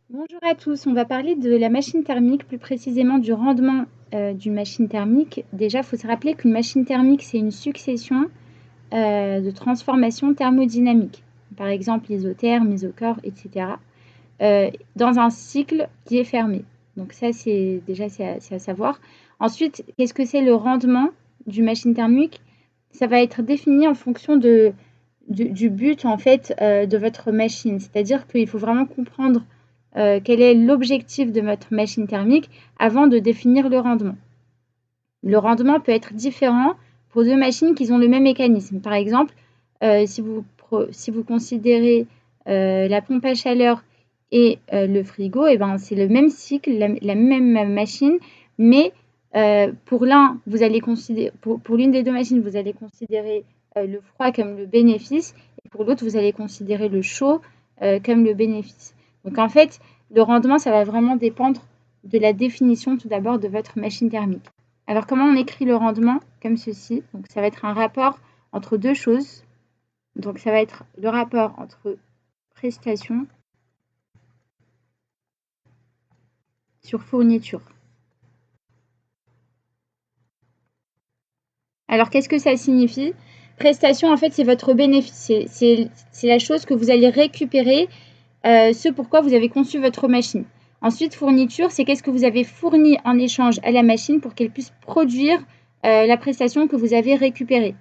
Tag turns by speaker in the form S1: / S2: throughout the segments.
S1: Bonjour à tous, on va parler de la machine thermique, plus précisément du rendement d'une machine thermique. Déjà, il faut se rappeler qu'une machine thermique, c'est une succession de transformations thermodynamiques, par exemple isotherme, isochore, etc., dans un cycle qui est fermé. Donc ça, c'est à savoir. Ensuite, qu'est-ce que c'est le rendement d'une machine thermique? Ça va être défini en fonction du but en fait de votre machine. C'est-à-dire qu'il faut vraiment comprendre quel est l'objectif de votre machine thermique avant de définir le rendement. Le rendement peut être différent pour deux machines qui ont le même mécanisme. Par exemple, si vous considérez la pompe à chaleur et le frigo, et ben, c'est le même cycle, la même machine, mais pour l'une des deux machines, vous allez considérer le froid comme le bénéfice, et pour l'autre, vous allez considérer le chaud comme le bénéfice. Donc en fait, le rendement, ça va vraiment dépendre de la définition tout d'abord de votre machine thermique. Alors comment on écrit le rendement? Comme ceci. Donc ça va être un rapport entre deux choses. Donc ça va être le rapport entre prestation sur fourniture. Alors qu'est-ce que ça signifie? Prestation, en fait, c'est votre bénéfice. C'est la chose que vous allez récupérer, ce pourquoi vous avez conçu votre machine. Ensuite, fourniture, c'est qu'est-ce que vous avez fourni en échange à la machine pour qu'elle puisse produire la prestation que vous avez récupérée.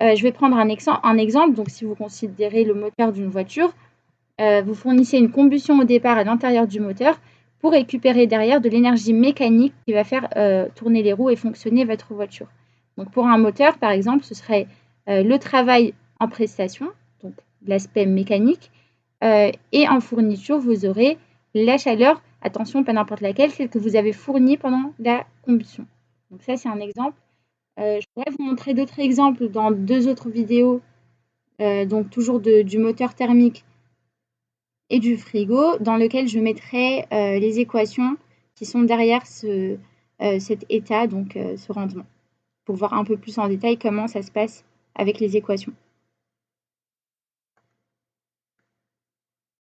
S1: Je vais prendre un exemple. Donc, si vous considérez le moteur d'une voiture, vous fournissez une combustion au départ à l'intérieur du moteur pour récupérer derrière de l'énergie mécanique qui va faire tourner les roues et fonctionner votre voiture. Donc, pour un moteur, par exemple, ce serait le travail en prestation, donc l'aspect mécanique, et en fourniture, vous aurez la chaleur, attention, pas n'importe laquelle, celle que vous avez fournie pendant la combustion. Donc ça, c'est un exemple. Je pourrais vous montrer d'autres exemples dans deux autres vidéos, donc toujours du moteur thermique et du frigo, dans lequel je mettrai les équations qui sont derrière cet état, donc ce rendement, pour voir un peu plus en détail comment ça se passe avec les équations.